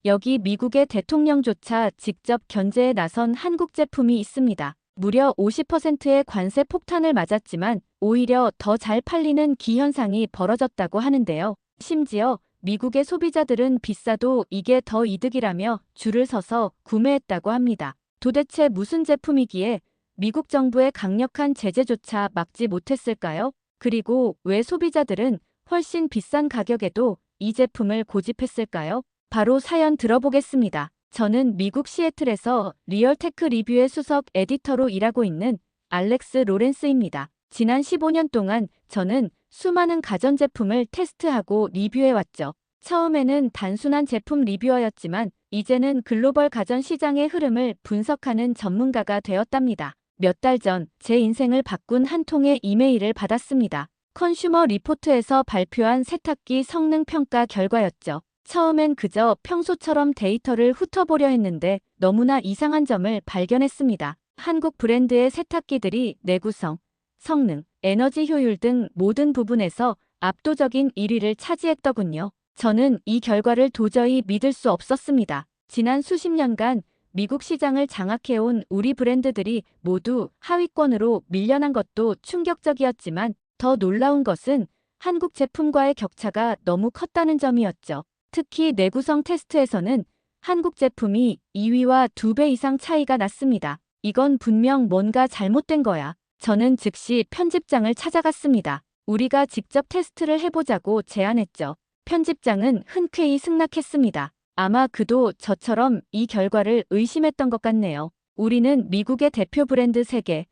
여기 미국의 대통령조차 직접 견제에 나선 한국 제품이 있습니다. 무려 50%의 관세 폭탄을 맞았지만 오히려 더 잘 팔리는 기현상이 벌어졌다고 하는데요. 심지어 미국의 소비자들은 비싸도 이게 더 이득이라며 줄을 서서 구매했다고 합니다. 도대체 무슨 제품이기에 미국 정부의 강력한 제재조차 막지 못했을까요? 그리고 왜 소비자들은 훨씬 비싼 가격에도 이 제품을 고집했을까요? 바로 사연 들어보겠습니다. 저는 미국 시애틀에서 리얼테크 리뷰의 수석 에디터로 일하고 있는 알렉스 로렌스입니다. 지난 15년 동안 저는 수많은 가전제품을 테스트하고 리뷰해왔죠. 처음에는 단순한 제품 리뷰어였지만 이제는 글로벌 가전 시장의 흐름을 분석하는 전문가가 되었답니다. 몇 달 전 제 인생을 바꾼 한 통의 이메일을 받았습니다. 컨슈머 리포트에서 발표한 세탁기 성능 평가 결과였죠. 처음엔 그저 평소처럼 데이터를 훑어보려 했는데 너무나 이상한 점을 발견했습니다. 한국 브랜드의 세탁기들이 내구성, 성능, 에너지 효율 등 모든 부분에서 압도적인 1위를 차지했더군요. 저는 이 결과를 도저히 믿을 수 없었습니다. 지난 수십 년간 미국 시장을 장악해온 우리 브랜드들이 모두 하위권으로 밀려난 것도 충격적이었지만 더 놀라운 것은 한국 제품과의 격차가 너무 컸다는 점이었죠. 특히 내구성 테스트에서는 한국 제품이 2위와 2배 이상 차이가 났습니다. 이건 분명 뭔가 잘못된 거야. 저는 즉시 편집장을 찾아갔습니다. 우리가 직접 테스트를 해보자고 제안했죠. 편집장은 흔쾌히 승낙했습니다. 아마 그도 저처럼 이 결과를 의심했던 것 같네요. 우리는 미국의 대표 브랜드 3개,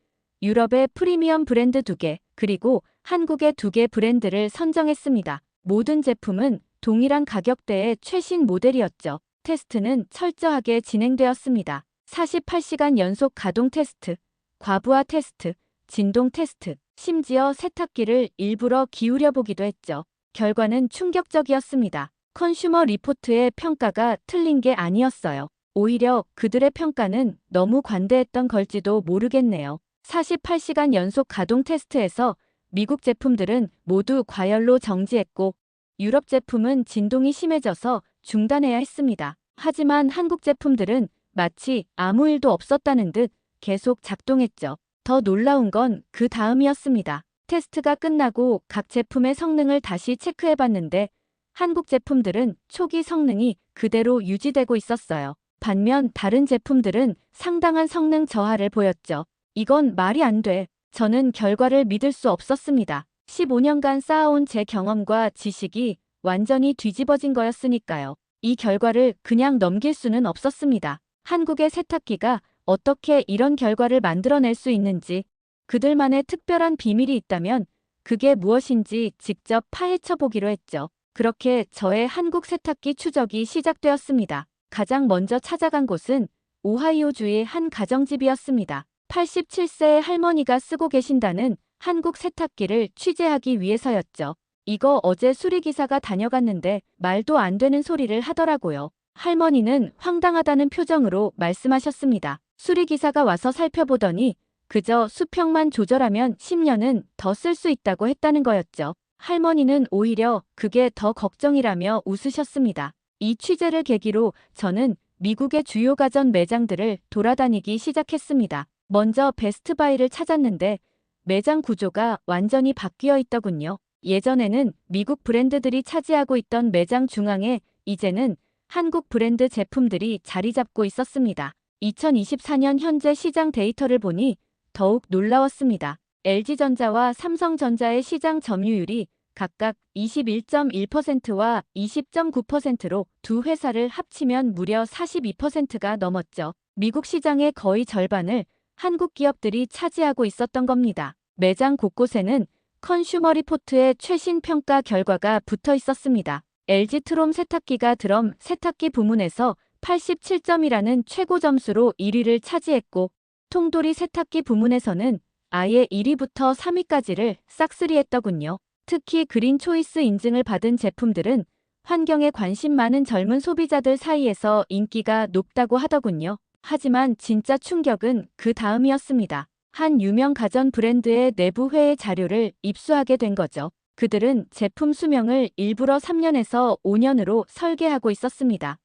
유럽의 프리미엄 브랜드 2개, 그리고 한국의 2개 브랜드를 선정했습니다. 모든 제품은 동일한 가격대의 최신 모델이었죠. 테스트는 철저하게 진행되었습니다. 48시간 연속 가동 테스트, 과부하 테스트, 진동 테스트, 심지어 세탁기를 일부러 기울여 보기도 했죠. 결과는 충격적이었습니다. 컨슈머 리포트의 평가가 틀린 게 아니었어요. 오히려 그들의 평가는 너무 관대했던 걸지도 모르겠네요. 48시간 연속 가동 테스트에서 미국 제품들은 모두 과열로 정지했고 유럽 제품은 진동이 심해져서 중단해야 했습니다. 하지만 한국 제품들은 마치 아무 일도 없었다는 듯 계속 작동했죠. 더 놀라운 건 그 다음이었습니다. 테스트가 끝나고 각 제품의 성능을 다시 체크해봤는데 한국 제품들은 초기 성능이 그대로 유지되고 있었어요. 반면 다른 제품들은 상당한 성능 저하를 보였죠. 이건 말이 안 돼. 저는 결과를 믿을 수 없었습니다. 15년간 쌓아온 제 경험과 지식이 완전히 뒤집어진 거였으니까요. 이 결과를 그냥 넘길 수는 없었습니다. 한국의 세탁기가 어떻게 이런 결과를 만들어낼 수 있는지, 그들만의 특별한 비밀이 있다면 그게 무엇인지 직접 파헤쳐 보기로 했죠. 그렇게 저의 한국 세탁기 추적이 시작되었습니다. 가장 먼저 찾아간 곳은 오하이오주의 한 가정집이었습니다. 87세의 할머니가 쓰고 계신다는 한국 세탁기를 취재하기 위해서였죠. 이거 어제 수리기사가 다녀갔는데 말도 안 되는 소리를 하더라고요. 할머니는 황당하다는 표정으로 말씀하셨습니다. 수리기사가 와서 살펴보더니 그저 수평만 조절하면 10년은 더 쓸 수 있다고 했다는 거였죠. 할머니는 오히려 그게 더 걱정이라며 웃으셨습니다. 이 취재를 계기로 저는 미국의 주요 가전 매장들을 돌아다니기 시작했습니다. 먼저 베스트바이를 찾았는데 매장 구조가 완전히 바뀌어 있더군요. 예전에는 미국 브랜드들이 차지하고 있던 매장 중앙에 이제는 한국 브랜드 제품들이 자리 잡고 있었습니다. 2024년 현재 시장 데이터를 보니 더욱 놀라웠습니다. LG전자와 삼성전자의 시장 점유율이 각각 21.1%와 20.9%로 두 회사를 합치면 무려 42%가 넘었죠. 미국 시장의 거의 절반을 한국 기업들이 차지하고 있었던 겁니다. 매장 곳곳에는 컨슈머 리포트의 최신 평가 결과가 붙어 있었습니다. LG 트롬 세탁기가 드럼 세탁기 부문에서 87점이라는 최고 점수로 1위를 차지했고 통돌이 세탁기 부문에서는 아예 1위부터 3위까지를 싹쓸이했더군요. 특히 그린 초이스 인증을 받은 제품들은 환경에 관심 많은 젊은 소비자들 사이에서 인기가 높다고 하더군요. 하지만 진짜 충격은 그 다음이었습니다. 한 유명 가전 브랜드의 내부 회의 자료를 입수하게 된 거죠. 그들은 제품 수명을 일부러 3년에서 5년으로 설계하고 있었습니다.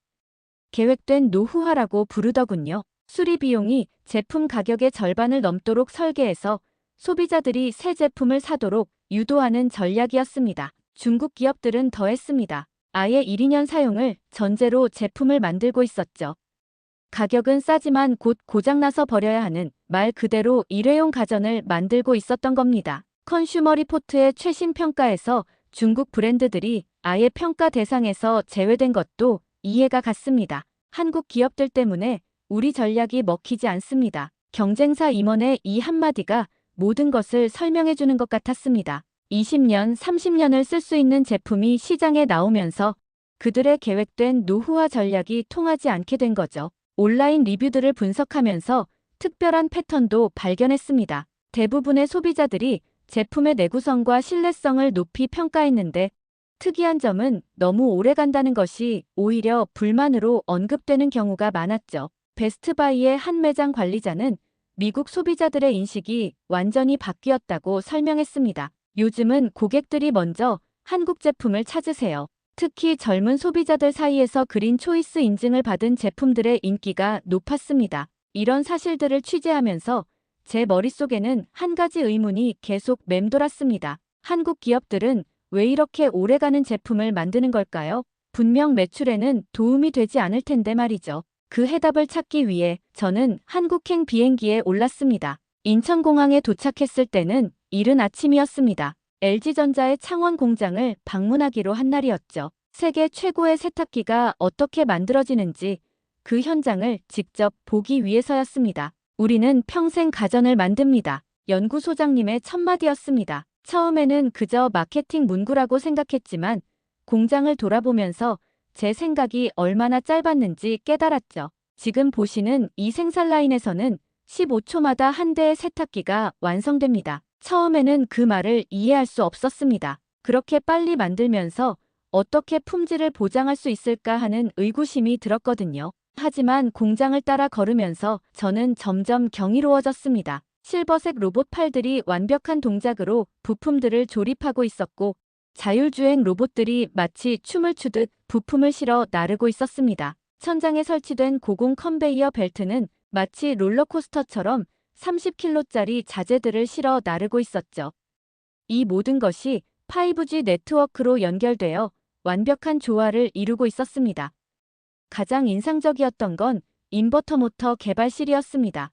계획된 노후화라고 부르더군요. 수리 비용이 제품 가격의 절반을 넘도록 설계해서 소비자들이 새 제품을 사도록 유도하는 전략이었습니다. 중국 기업들은 더했습니다. 아예 1, 2년 사용을 전제로 제품을 만들고 있었죠. 가격은 싸지만 곧 고장나서 버려야 하는 말 그대로 일회용 가전을 만들고 있었던 겁니다. 컨슈머 리포트의 최신 평가에서 중국 브랜드들이 아예 평가 대상에서 제외된 것도 이해가 갔습니다. 한국 기업들 때문에 우리 전략이 먹히지 않습니다. 경쟁사 임원의 이 한마디가 모든 것을 설명해 주는 것 같았습니다. 20년, 30년을 쓸 수 있는 제품이 시장에 나오면서 그들의 계획된 노후화 전략이 통하지 않게 된 거죠. 온라인 리뷰들을 분석하면서 특별한 패턴도 발견했습니다. 대부분의 소비자들이 제품의 내구성과 신뢰성을 높이 평가했는데 특이한 점은 너무 오래 간다는 것이 오히려 불만으로 언급되는 경우가 많았죠. 베스트바이의 한 매장 관리자는 미국 소비자들의 인식이 완전히 바뀌었다고 설명했습니다. 요즘은 고객들이 먼저 한국 제품을 찾으세요. 특히 젊은 소비자들 사이에서 그린 초이스 인증을 받은 제품들의 인기가 높았습니다. 이런 사실들을 취재하면서 제 머릿속에는 한 가지 의문이 계속 맴돌았습니다. 한국 기업들은 왜 이렇게 오래가는 제품을 만드는 걸까요? 분명 매출에는 도움이 되지 않을 텐데 말이죠. 그 해답을 찾기 위해 저는 한국행 비행기에 올랐습니다. 인천공항에 도착했을 때는 이른 아침이었습니다. LG전자의 창원 공장을 방문하기로 한 날이었죠. 세계 최고의 세탁기가 어떻게 만들어지는지 그 현장을 직접 보기 위해서였습니다. 우리는 평생 가전을 만듭니다. 연구소장님의 첫마디였습니다. 처음에는 그저 마케팅 문구라고 생각했지만 공장을 돌아보면서 제 생각이 얼마나 짧았는지 깨달았죠. 지금 보시는 이 생산 라인에서는 15초마다 한 대의 세탁기가 완성됩니다. 처음에는 그 말을 이해할 수 없었습니다. 그렇게 빨리 만들면서 어떻게 품질을 보장할 수 있을까 하는 의구심이 들었거든요. 하지만 공장을 따라 걸으면서 저는 점점 경이로워졌습니다. 실버색 로봇 팔들이 완벽한 동작으로 부품들을 조립하고 있었고 자율주행 로봇들이 마치 춤을 추듯 부품을 실어 나르고 있었습니다. 천장에 설치된 고공 컨베이어 벨트는 마치 롤러코스터처럼 30kg짜리 자재들을 실어 나르고 있었죠. 이 모든 것이 5G 네트워크로 연결되어 완벽한 조화를 이루고 있었습니다. 가장 인상적이었던 건 인버터 모터 개발실이었습니다.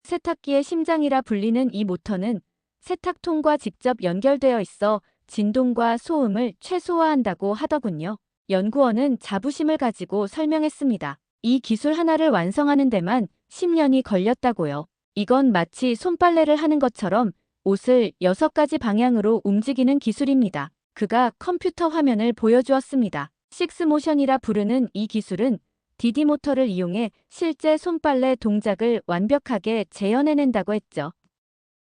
세탁기의 심장이라 불리는 이 모터는 세탁통과 직접 연결되어 있어 진동과 소음을 최소화한다고 하더군요. 연구원은 자부심을 가지고 설명했습니다. 이 기술 하나를 완성하는 데만 10년이 걸렸다고요. 이건 마치 손빨래를 하는 것처럼 옷을 6가지 방향으로 움직이는 기술입니다. 그가 컴퓨터 화면을 보여주었습니다. 식스모션이라 부르는 이 기술은 DD 모터를 이용해 실제 손빨래 동작을 완벽하게 재현해낸다고 했죠.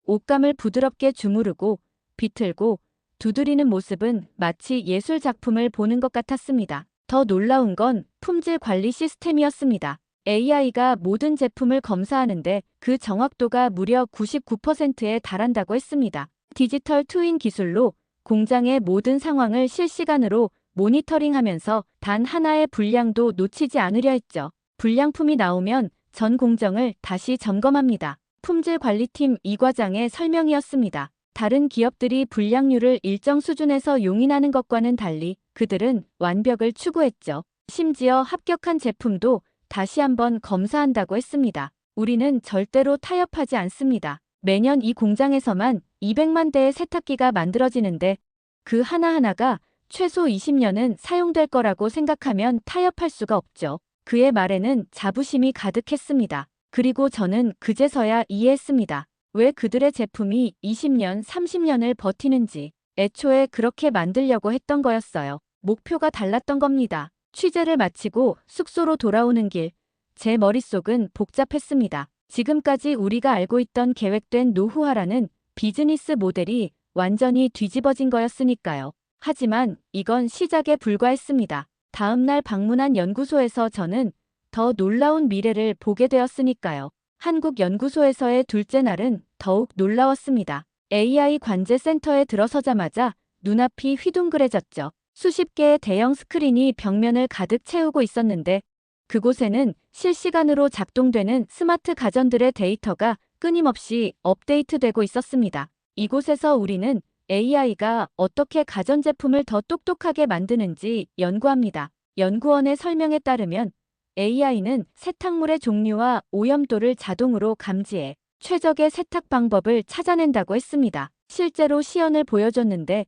옷감을 부드럽게 주무르고 비틀고 두드리는 모습은 마치 예술 작품을 보는 것 같았습니다. 더 놀라운 건 품질 관리 시스템이었습니다. AI가 모든 제품을 검사하는데 그 정확도가 무려 99%에 달한다고 했습니다. 디지털 트윈 기술로 공장의 모든 상황을 실시간으로 모니터링하면서 단 하나의 불량도 놓치지 않으려 했죠. 불량품이 나오면 전 공정을 다시 점검합니다. 품질관리팀 이과장의 설명이었습니다. 다른 기업들이 불량률을 일정 수준에서 용인하는 것과는 달리 그들은 완벽을 추구했죠. 심지어 합격한 제품도 다시 한번 검사한다고 했습니다. 우리는 절대로 타협하지 않습니다. 매년 이 공장에서만 200만 대의 세탁기가 만들어지는데 그 하나하나가 최소 20년은 사용될 거라고 생각하면 타협할 수가 없죠. 그의 말에는 자부심이 가득했습니다. 그리고 저는 그제서야 이해했습니다. 왜 그들의 제품이 20년, 30년을 버티는지. 애초에 그렇게 만들려고 했던 거였어요. 목표가 달랐던 겁니다. 취재를 마치고 숙소로 돌아오는 길, 제 머릿속은 복잡했습니다. 지금까지 우리가 알고 있던 계획된 노후화라는 비즈니스 모델이 완전히 뒤집어진 거였으니까요. 하지만 이건 시작에 불과했습니다. 다음 날 방문한 연구소에서 저는 더 놀라운 미래를 보게 되었으니까요. 한국 연구소에서의 둘째 날은 더욱 놀라웠습니다. AI 관제 센터에 들어서자마자 눈앞이 휘둥그레졌죠. 수십 개의 대형 스크린이 벽면을 가득 채우고 있었는데 그곳에는 실시간으로 작동되는 스마트 가전들의 데이터가 끊임없이 업데이트되고 있었습니다. 이곳에서 우리는 AI가 어떻게 가전제품을 더 똑똑하게 만드는지 연구합니다. 연구원의 설명에 따르면 AI는 세탁물의 종류와 오염도를 자동으로 감지해 최적의 세탁 방법을 찾아낸다고 했습니다. 실제로 시연을 보여줬는데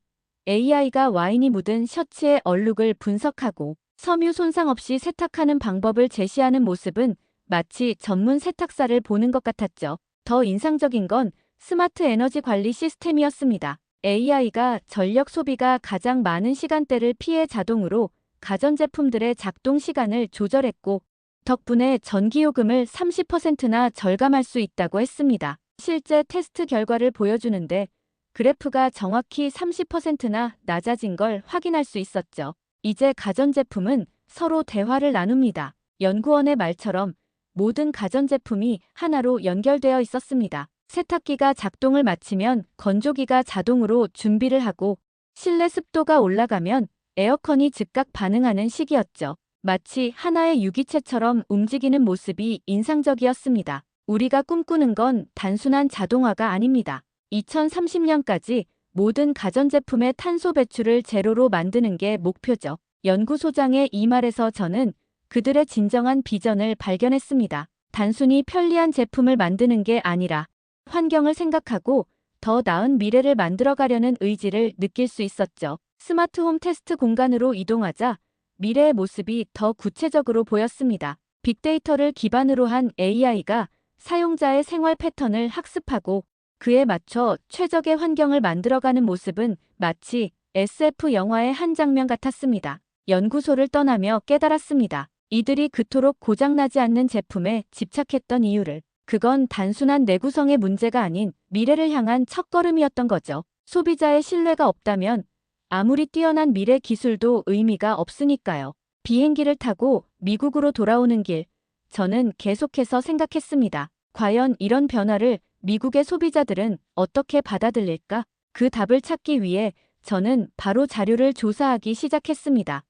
AI가 와인이 묻은 셔츠의 얼룩을 분석하고 섬유 손상 없이 세탁하는 방법을 제시하는 모습은 마치 전문 세탁사를 보는 것 같았죠. 더 인상적인 건 스마트 에너지 관리 시스템이었습니다. AI가 전력 소비가 가장 많은 시간대를 피해 자동으로 가전제품들의 작동 시간을 조절했고 덕분에 전기요금을 30%나 절감할 수 있다고 했습니다. 실제 테스트 결과를 보여주는데 그래프가 정확히 30%나 낮아진 걸 확인할 수 있었죠. 이제 가전제품은 서로 대화를 나눕니다. 연구원의 말처럼 모든 가전제품이 하나로 연결되어 있었습니다. 세탁기가 작동을 마치면 건조기가 자동으로 준비를 하고 실내 습도가 올라가면 에어컨이 즉각 반응하는 시기였죠. 마치 하나의 유기체처럼 움직이는 모습이 인상적이었습니다. 우리가 꿈꾸는 건 단순한 자동화가 아닙니다. 2030년까지 모든 가전제품의 탄소 배출을 제로로 만드는 게 목표죠. 연구소장의 이 말에서 저는 그들의 진정한 비전을 발견했습니다. 단순히 편리한 제품을 만드는 게 아니라 환경을 생각하고 더 나은 미래를 만들어가려는 의지를 느낄 수 있었죠. 스마트홈 테스트 공간으로 이동하자 미래의 모습이 더 구체적으로 보였습니다. 빅데이터를 기반으로 한 AI가 사용자의 생활 패턴을 학습하고 그에 맞춰 최적의 환경을 만들어가는 모습은 마치 SF 영화의 한 장면 같았습니다. 연구소를 떠나며 깨달았습니다. 이들이 그토록 고장나지 않는 제품에 집착했던 이유를. 그건 단순한 내구성의 문제가 아닌 미래를 향한 첫걸음이었던 거죠. 소비자의 신뢰가 없다면 아무리 뛰어난 미래 기술도 의미가 없으니까요. 비행기를 타고 미국으로 돌아오는 길, 저는 계속해서 생각했습니다. 과연 이런 변화를 미국의 소비자들은 어떻게 받아들일까? 그 답을 찾기 위해 저는 바로 자료를 조사하기 시작했습니다.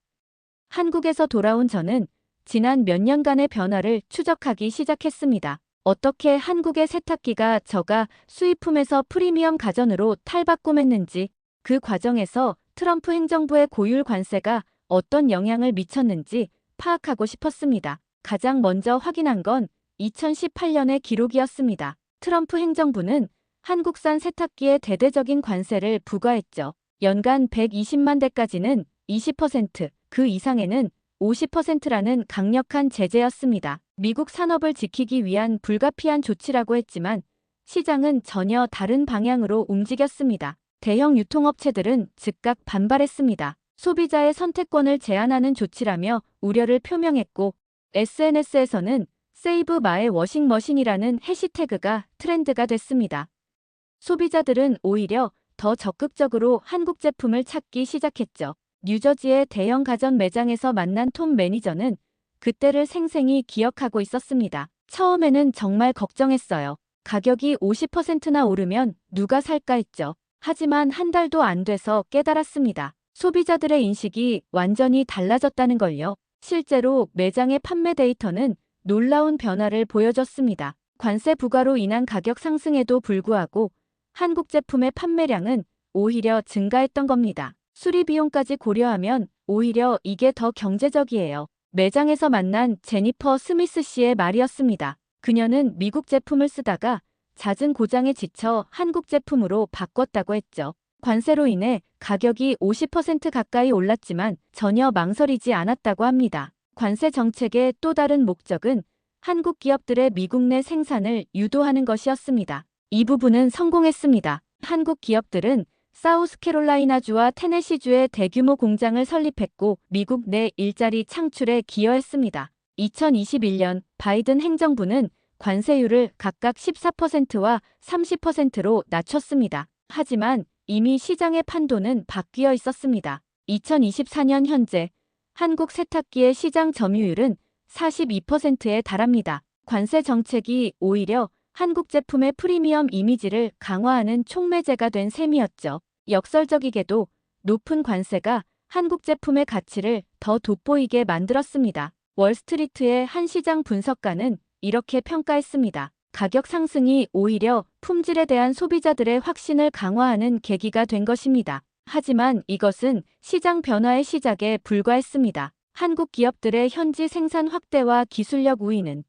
한국에서 돌아온 저는 지난 몇 년간의 변화를 추적하기 시작했습니다. 어떻게 한국의 세탁기가 저가 수입품에서 프리미엄 가전으로 탈바꿈했는지, 그 과정에서 트럼프 행정부의 고율 관세가 어떤 영향을 미쳤는지 파악하고 싶었습니다. 가장 먼저 확인한 건 2018년의 기록이었습니다. 트럼프 행정부는 한국산 세탁기에 대대적인 관세를 부과했죠. 연간 120만 대까지는 20%, 그 이상에는 50%라는 강력한 제재였습니다. 미국 산업을 지키기 위한 불가피한 조치라고 했지만 시장은 전혀 다른 방향으로 움직였습니다. 대형 유통업체들은 즉각 반발했습니다. 소비자의 선택권을 제한하는 조치라며 우려를 표명했고 SNS에서는 세이브 마이 워싱머신이라는 해시태그가 트렌드가 됐습니다. 소비자들은 오히려 더 적극적으로 한국 제품을 찾기 시작했죠. 뉴저지의 대형 가전 매장에서 만난 톰 매니저는 그때를 생생히 기억하고 있었습니다. 처음에는 정말 걱정했어요. 가격이 50%나 오르면 누가 살까 했죠. 하지만 한 달도 안 돼서 깨달았습니다. 소비자들의 인식이 완전히 달라졌다는 걸요. 실제로 매장의 판매 데이터는 놀라운 변화를 보여줬습니다. 관세 부과로 인한 가격 상승에도 불구하고 한국 제품의 판매량은 오히려 증가했던 겁니다. 수리 비용까지 고려하면 오히려 이게 더 경제적이에요. 매장에서 만난 제니퍼 스미스 씨의 말이었습니다. 그녀는 미국 제품을 쓰다가 잦은 고장에 지쳐 한국 제품으로 바꿨다고 했죠. 관세로 인해 가격이 50% 가까이 올랐지만 전혀 망설이지 않았다고 합니다. 관세 정책의 또 다른 목적은 한국 기업들의 미국 내 생산을 유도하는 것이었습니다. 이 부분은 성공했습니다. 한국 기업들은 사우스캐롤라이나주와 테네시주에 대규모 공장을 설립했고 미국 내 일자리 창출에 기여했습니다. 2021년 바이든 행정부는 관세율을 각각 14%와 30%로 낮췄습니다. 하지만 이미 시장의 판도는 바뀌어 있었습니다. 2024년 현재 한국 세탁기의 시장 점유율은 42%에 달합니다. 관세 정책이 오히려 한국 제품의 프리미엄 이미지를 강화하는 촉매제가 된 셈이었죠. 역설적이게도 높은 관세가 한국 제품의 가치를 더 돋보이게 만들었습니다. 월스트리트의 한 시장 분석가는 이렇게 평가했습니다. 가격 상승이 오히려 품질에 대한 소비자들의 확신을 강화하는 계기가 된 것입니다. 하지만 이것은 시장 변화의 시작에 불과했습니다. 한국 기업들의 현지 생산 확대와 기술력 우위는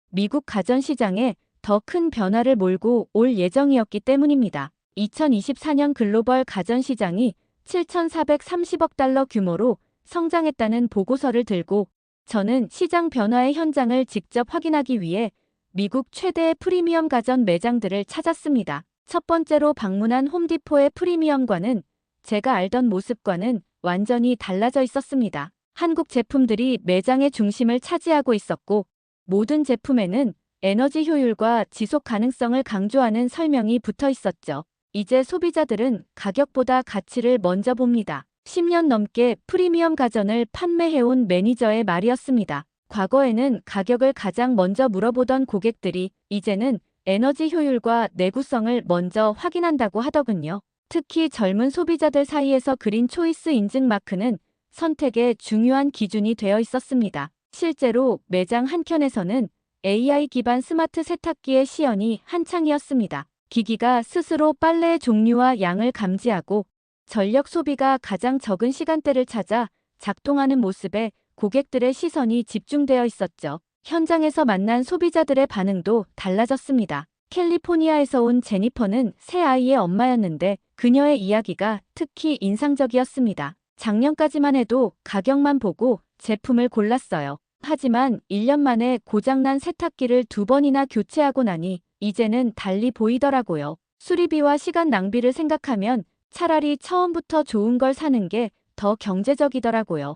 미국 가전시장에 더 큰 변화를 몰고 올 예정이었기 때문입니다. 2024년 글로벌 가전시장이 7,430억 달러 규모로 성장했다는 보고서를 들고 저는 시장 변화의 현장을 직접 확인하기 위해 미국 최대의 프리미엄 가전 매장들을 찾았습니다. 첫 번째로 방문한 홈디포의 프리미엄관은 제가 알던 모습과는 완전히 달라져 있었습니다. 한국 제품들이 매장의 중심을 차지하고 있었고 모든 제품에는 에너지 효율과 지속 가능성을 강조하는 설명이 붙어 있었죠. 이제 소비자들은 가격보다 가치를 먼저 봅니다. 10년 넘게 프리미엄 가전을 판매해온 매니저의 말이었습니다. 과거에는 가격을 가장 먼저 물어보던 고객들이 이제는 에너지 효율과 내구성을 먼저 확인한다고 하더군요. 특히 젊은 소비자들 사이에서 그린 초이스 인증 마크는 선택의 중요한 기준이 되어 있었습니다. 실제로 매장 한켠에서는 AI 기반 스마트 세탁기의 시연이 한창이었습니다. 기기가 스스로 빨래의 종류와 양을 감지하고 전력 소비가 가장 적은 시간대를 찾아 작동하는 모습에 고객들의 시선이 집중되어 있었죠. 현장에서 만난 소비자들의 반응도 달라졌습니다. 캘리포니아에서 온 제니퍼는 새 아이의 엄마였는데 그녀의 이야기가 특히 인상적이었습니다. 작년까지만 해도 가격만 보고 제품을 골랐어요. 하지만 1년 만에 고장난 세탁기를 2번이나 교체하고 나니 이제는 달리 보이더라고요. 수리비와 시간 낭비를 생각하면 차라리 처음부터 좋은 걸 사는 게 더 경제적이더라고요.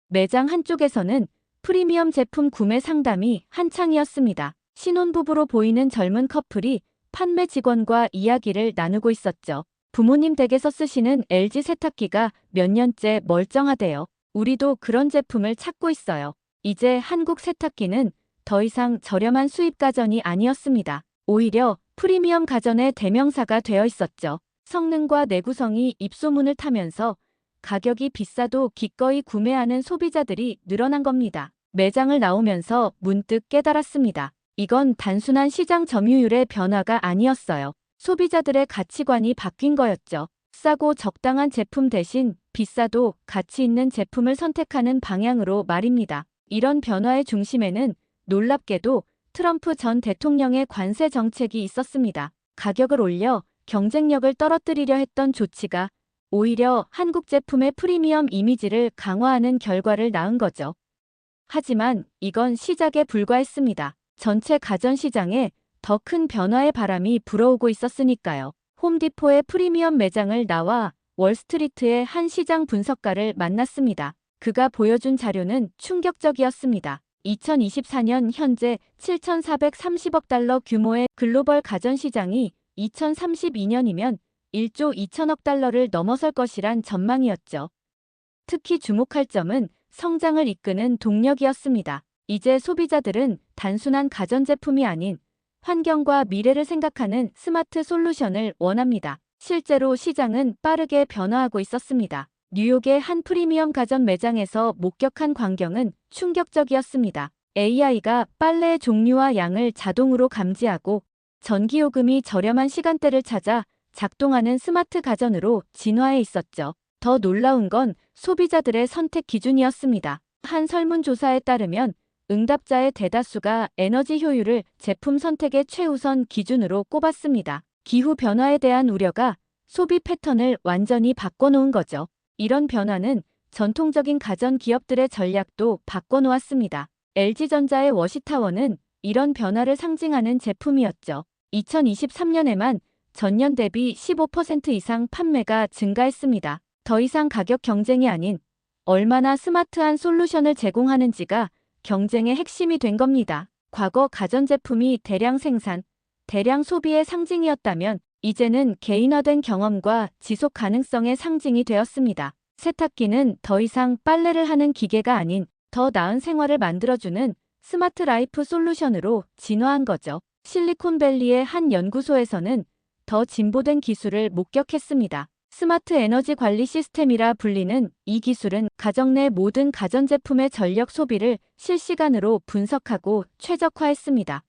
매장 한쪽에서는 프리미엄 제품 구매 상담이 한창이었습니다. 신혼부부로 보이는 젊은 커플이 판매 직원과 이야기를 나누고 있었죠. 부모님 댁에서 쓰시는 LG 세탁기가 몇 년째 멀쩡하대요. 우리도 그런 제품을 찾고 있어요. 이제 한국 세탁기는 더 이상 저렴한 수입 가전이 아니었습니다. 오히려 프리미엄 가전의 대명사가 되어 있었죠. 성능과 내구성이 입소문을 타면서 가격이 비싸도 기꺼이 구매하는 소비자들이 늘어난 겁니다. 매장을 나오면서 문득 깨달았습니다. 이건 단순한 시장 점유율의 변화가 아니었어요. 소비자들의 가치관이 바뀐 거였죠. 싸고 적당한 제품 대신 비싸도 가치 있는 제품을 선택하는 방향으로 말입니다. 이런 변화의 중심에는 놀랍게도 트럼프 전 대통령의 관세 정책이 있었습니다. 가격을 올려 경쟁력을 떨어뜨리려 했던 조치가 오히려 한국 제품의 프리미엄 이미지를 강화하는 결과를 낳은 거죠. 하지만 이건 시작에 불과했습니다. 전체 가전시장에 더 큰 변화의 바람이 불어오고 있었으니까요. 홈디포의 프리미엄 매장을 나와 월스트리트의 한 시장 분석가를 만났습니다. 그가 보여준 자료는 충격적이었습니다. 2024년 현재 7,430억 달러 규모의 글로벌 가전시장이 2032년이면 1조 2천억 달러를 넘어설 것이란 전망이었죠. 특히 주목할 점은 성장을 이끄는 동력이었습니다. 이제 소비자들은 단순한 가전제품이 아닌 환경과 미래를 생각하는 스마트 솔루션을 원합니다. 실제로 시장은 빠르게 변화하고 있었습니다. 뉴욕의 한 프리미엄 가전 매장에서 목격한 광경은 충격적이었습니다. AI가 빨래의 종류와 양을 자동으로 감지하고 전기요금이 저렴한 시간대를 찾아 작동하는 스마트 가전으로 진화해 있었죠. 더 놀라운 건 소비자들의 선택 기준이었습니다. 한 설문조사에 따르면 응답자의 대다수가 에너지 효율을 제품 선택의 최우선 기준으로 꼽았습니다. 기후 변화에 대한 우려가 소비 패턴을 완전히 바꿔놓은 거죠. 이런 변화는 전통적인 가전 기업들의 전략도 바꿔놓았습니다. LG전자의 워시타워는 이런 변화를 상징하는 제품이었죠. 2023년에만 전년 대비 15% 이상 판매가 증가했습니다. 더 이상 가격 경쟁이 아닌 얼마나 스마트한 솔루션을 제공하는지가 경쟁의 핵심이 된 겁니다. 과거 가전제품이 대량 생산, 대량 소비의 상징이었다면 이제는 개인화된 경험과 지속 가능성의 상징이 되었습니다. 세탁기는 더 이상 빨래를 하는 기계가 아닌 더 나은 생활을 만들어주는 스마트 라이프 솔루션으로 진화한 거죠. 실리콘밸리의 한 연구소에서는 더 진보된 기술을 목격했습니다. 스마트 에너지 관리 시스템이라 불리는 이 기술은 가정 내 모든 가전제품의 전력 소비를 실시간으로 분석하고 최적화했습니다.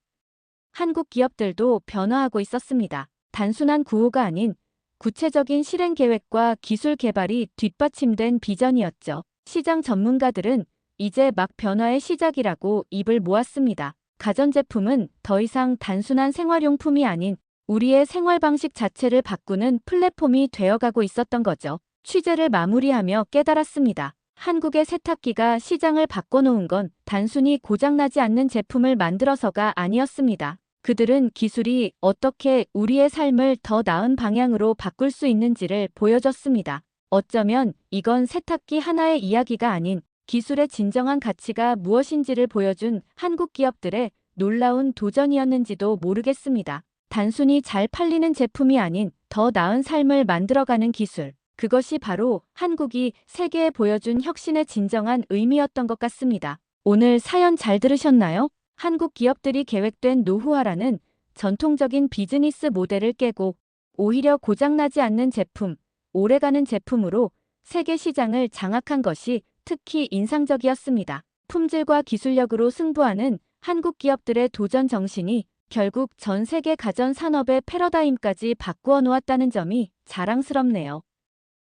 한국 기업들도 변화하고 있었습니다. 단순한 구호가 아닌 구체적인 실행 계획과 기술 개발이 뒷받침된 비전이었죠. 시장 전문가들은 이제 막 변화의 시작이라고 입을 모았습니다. 가전제품은 더 이상 단순한 생활용품이 아닌 우리의 생활 방식 자체를 바꾸는 플랫폼이 되어가고 있었던 거죠. 취재를 마무리하며 깨달았습니다. 한국의 세탁기가 시장을 바꿔놓은 건 단순히 고장나지 않는 제품을 만들어서가 아니었습니다. 그들은 기술이 어떻게 우리의 삶을 더 나은 방향으로 바꿀 수 있는지를 보여줬습니다. 어쩌면 이건 세탁기 하나의 이야기가 아닌 기술의 진정한 가치가 무엇인지를 보여준 한국 기업들의 놀라운 도전이었는지도 모르겠습니다. 단순히 잘 팔리는 제품이 아닌 더 나은 삶을 만들어가는 기술. 그것이 바로 한국이 세계에 보여준 혁신의 진정한 의미였던 것 같습니다. 오늘 사연 잘 들으셨나요? 한국 기업들이 계획된 노후화라는 전통적인 비즈니스 모델을 깨고 오히려 고장나지 않는 제품, 오래가는 제품으로 세계 시장을 장악한 것이 특히 인상적이었습니다. 품질과 기술력으로 승부하는 한국 기업들의 도전 정신이 결국 전 세계 가전 산업의 패러다임까지 바꾸어 놓았다는 점이 자랑스럽네요.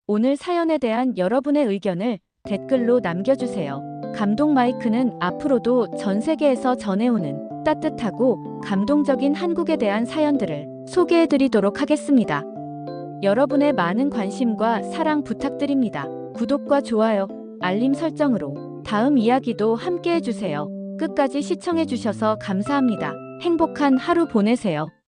오늘 사연에 대한 여러분의 의견을 댓글로 남겨주세요. 감동 마이크는 앞으로도 전 세계에서 전해오는 따뜻하고 감동적인 한국에 대한 사연들을 소개해드리도록 하겠습니다. 여러분의 많은 관심과 사랑 부탁드립니다. 구독과 좋아요, 알림 설정으로 다음 이야기도 함께 해주세요. 끝까지 시청해주셔서 감사합니다. 행복한 하루 보내세요.